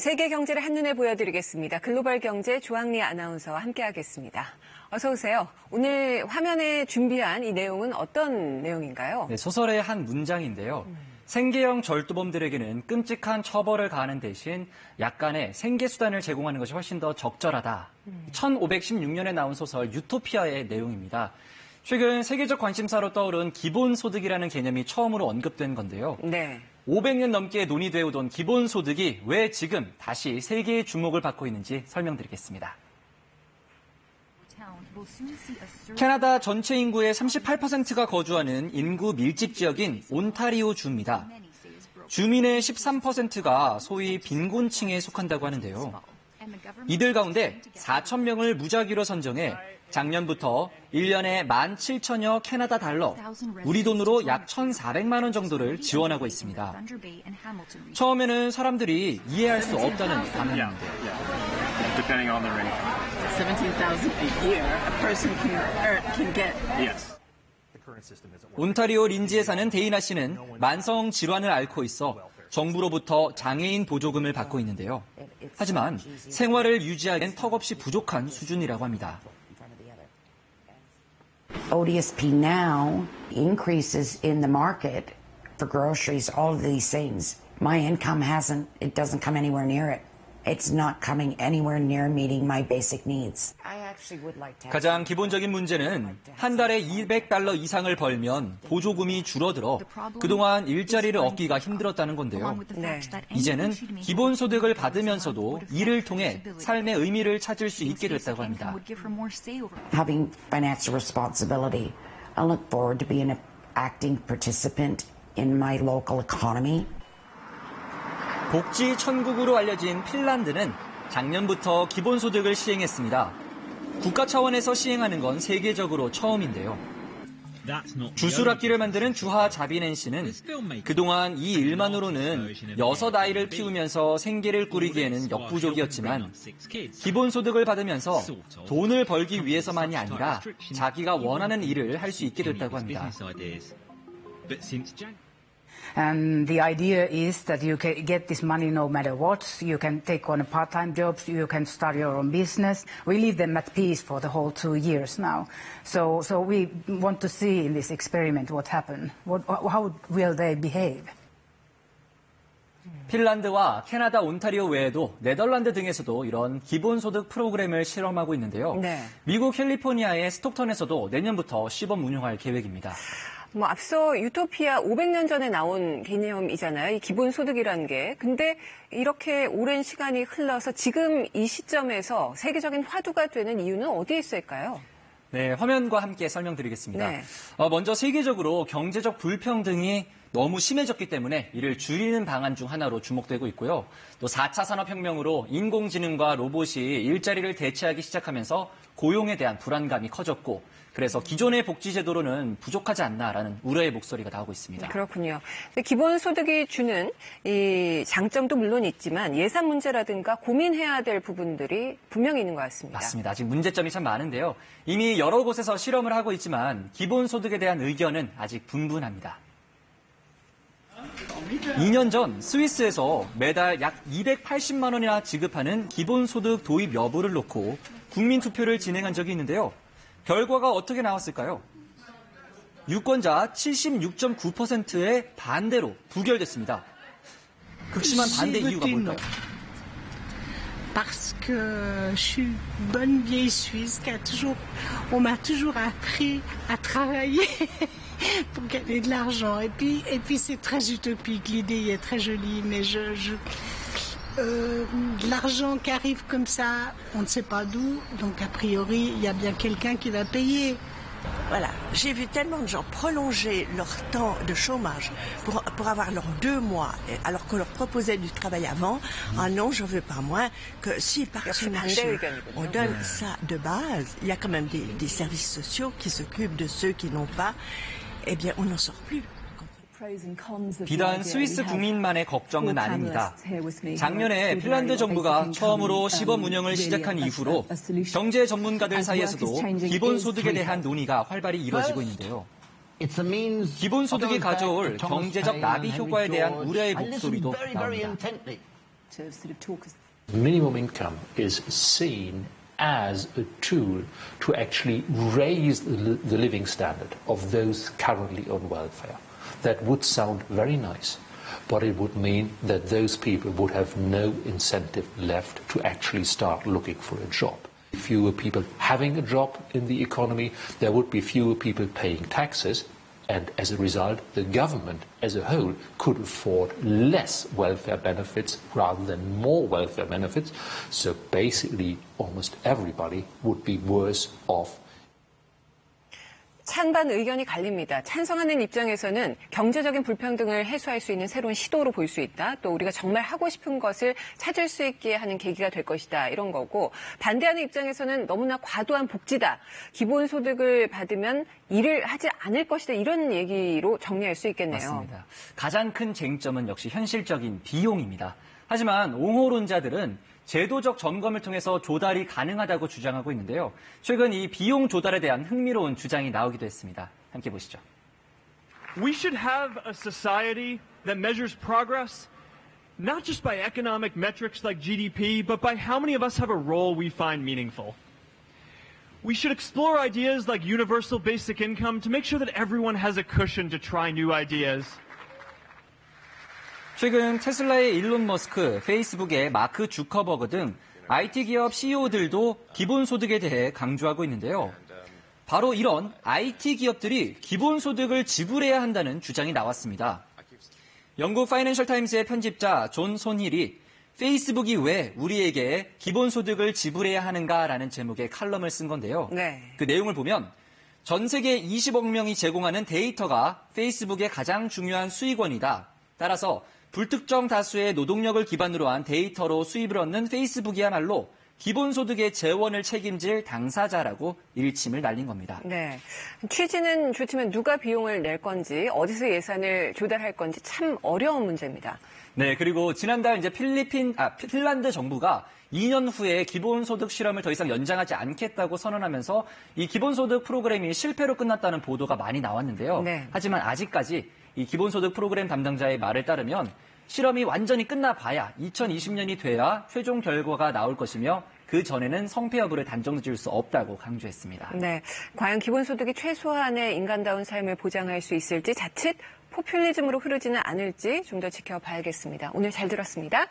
세계 경제를 한눈에 보여드리겠습니다. 글로벌 경제 조항리 아나운서와 함께하겠습니다. 어서 오세요. 오늘 화면에 준비한 이 내용은 어떤 내용인가요? 네, 소설의 한 문장인데요. 생계형 절도범들에게는 끔찍한 처벌을 가하는 대신 약간의 생계수단을 제공하는 것이 훨씬 더 적절하다. 1516년에 나온 소설 유토피아의 내용입니다. 최근 세계적 관심사로 떠오른 기본소득이라는 개념이 처음으로 언급된 건데요. 네. 500년 넘게 논의되어 오던 기본소득이 왜 지금 다시 세계의 주목을 받고 있는지 설명드리겠습니다. 캐나다 전체 인구의 38%가 거주하는 인구 밀집 지역인 온타리오 주입니다. 주민의 13%가 소위 빈곤층에 속한다고 하는데요. 이들 가운데 4천 명을 무작위로 선정해 작년부터 1년에 17,000여 캐나다 달러, 우리 돈으로 약 1,400만 원 정도를 지원하고 있습니다. 처음에는 사람들이 이해할 수 없다는 반응인데요. 온타리오 린지에 사는 데이나 씨는 만성 질환을 앓고 있어 정부로부터 장애인 보조금을 받고 있는데요. 하지만 생활을 유지하기엔 턱없이 부족한 수준이라고 합니다. ODSP now increases in the market for groceries, all of these things. My income it doesn't come anywhere near it. It's not coming anywhere near meeting my basic needs. 가장 기본적인 문제는 한 달에 $200 이상을 벌면 보조금이 줄어들어 그동안 일자리를 얻기가 힘들었다는 건데요. 네. 이제는 기본소득을 받으면서도 일을 통해 삶의 의미를 찾을 수 있게 됐다고 합니다. Having financial responsibility, I look forward to being an active participant in my local economy. 복지 천국으로 알려진 핀란드는 작년부터 기본소득을 시행했습니다. 국가 차원에서 시행하는 건 세계적으로 처음인데요. 주술악기를 만드는 주하 자비넨 씨는 그동안 이 일만으로는 6아이를 키우면서 생계를 꾸리기에는 역부족이었지만 기본소득을 받으면서 돈을 벌기 위해서만이 아니라 자기가 원하는 일을 할 수 있게 됐다고 합니다. And the idea is that you can get this money no matter what. You can take on a part-time job, you can start your own business. We leave them at peace for the whole 2 years now. So we want to see in this experiment what happened. How will they behave? 핀란드와 캐나다 온타리오 외에도 네덜란드 등에서도 이런 기본소득 프로그램을 실험하고 있는데요. 네. 미국 캘리포니아의 스톡턴에서도 내년부터 시범 운영할 계획입니다. 앞서 유토피아 500년 전에 나온 개념이잖아요. 이 기본소득이라는 게. 근데 이렇게 오랜 시간이 흘러서 지금 이 시점에서 세계적인 화두가 되는 이유는 어디에 있을까요? 네, 화면과 함께 설명드리겠습니다. 네. 먼저 세계적으로 경제적 불평등이 너무 심해졌기 때문에 이를 줄이는 방안 중 하나로 주목되고 있고요. 또 4차 산업혁명으로 인공지능과 로봇이 일자리를 대체하기 시작하면서 고용에 대한 불안감이 커졌고 그래서 기존의 복지제도로는 부족하지 않나라는 우려의 목소리가 나오고 있습니다. 그렇군요. 기본소득이 주는 이 장점도 물론 있지만 예산 문제라든가 고민해야 될 부분들이 분명히 있는 것 같습니다. 맞습니다. 아직 문제점이 참 많은데요. 이미 여러 곳에서 실험을 하고 있지만 기본소득에 대한 의견은 아직 분분합니다. 2년 전 스위스에서 매달 약 280만 원이나 지급하는 기본소득 도입 여부를 놓고 국민투표를 진행한 적이 있는데요. 결과가 어떻게 나왔을까요? 유권자 76.9%의 반대로 부결됐습니다. 극심한 반대 이유가 뭘까요? Parce que je suis bonne vieille Suisse on m'a toujours appris à travailler pour gagner de l'argent. Et puis c'est très utopique, l'idée est très jolie, mais de l'argent qui arrive comme ça, on ne sait pas d'où, donc a priori, il y a bien quelqu'un qui va payer. Voilà, j'ai vu tellement de gens prolonger leur temps de chômage pour avoir leurs 2 mois, alors qu'on leur proposait du travail avant. Ah non, j'en veux pas moins que si par ce marché, on donne ça de base, il y a quand même des services sociaux qui s'occupent de ceux qui n'ont pas, eh bien on n'en sort plus. 비단 스위스 국민만의 걱정은 아닙니다. 작년에 핀란드 정부가 처음으로 시범 운영을 시작한 이후로 경제 전문가들 사이에서도 기본소득에 대한 논의가 활발히 이루어지고 있는데요. 기본소득이 가져올 경제적 나비 효과에 대한 우려의 목소리도 나옵니다. to sort of talk us. Minimum income is seen as a tool to actually raise the living standard of those currently on welfare. That would sound very nice, but it would mean that those people would have no incentive left to actually start looking for a job. Fewer people having a job in the economy, there would be fewer people paying taxes, and as a result, the government as a whole could afford less welfare benefits rather than more welfare benefits. So basically, almost everybody would be worse off. 찬반 의견이 갈립니다. 찬성하는 입장에서는 경제적인 불평등을 해소할 수 있는 새로운 시도로 볼 수 있다. 또 우리가 정말 하고 싶은 것을 찾을 수 있게 하는 계기가 될 것이다. 이런 거고, 반대하는 입장에서는 너무나 과도한 복지다. 기본소득을 받으면 일을 하지 않을 것이다. 이런 얘기로 정리할 수 있겠네요. 맞습니다. 가장 큰 쟁점은 역시 현실적인 비용입니다. 하지만 옹호론자들은 제도적 점검을 통해서 조달이 가능하다고 주장하고 있는데요. 최근 이 비용 조달에 대한 흥미로운 주장이 나오기도 했습니다. 함께 보시죠. We should have a society that measures progress not just by economic metrics like GDP, but by how many of us have a role we find meaningful. We should explore ideas like universal basic income to make sure that everyone has a cushion to try new ideas. 최근 테슬라의 일론 머스크, 페이스북의 마크 주커버그 등 IT 기업 CEO들도 기본소득에 대해 강조하고 있는데요. 바로 이런 IT 기업들이 기본소득을 지불해야 한다는 주장이 나왔습니다. 영국 파이낸셜 타임스의 편집자 존 손힐이 페이스북이 왜 우리에게 기본소득을 지불해야 하는가라는 제목의 칼럼을 쓴 건데요. 네. 그 내용을 보면 전 세계 20억 명이 제공하는 데이터가 페이스북의 가장 중요한 수익원이다. 따라서 불특정 다수의 노동력을 기반으로 한 데이터로 수입을 얻는 페이스북이야말로 기본소득의 재원을 책임질 당사자라고 일침을 날린 겁니다. 네. 취지는 좋지만 누가 비용을 낼 건지, 어디서 예산을 조달할 건지 참 어려운 문제입니다. 네, 그리고 지난달 이제 핀란드 정부가 2년 후에 기본소득 실험을 더 이상 연장하지 않겠다고 선언하면서 이 기본소득 프로그램이 실패로 끝났다는 보도가 많이 나왔는데요. 네. 하지만 아직까지 이 기본소득 프로그램 담당자의 말을 따르면 실험이 완전히 끝나봐야 2020년이 돼야 최종 결과가 나올 것이며 그 전에는 성패 여부를 단정지을 수 없다고 강조했습니다. 네, 과연 기본소득이 최소한의 인간다운 삶을 보장할 수 있을지, 자칫 포퓰리즘으로 흐르지는 않을지 좀 더 지켜봐야겠습니다. 오늘 잘 들었습니다.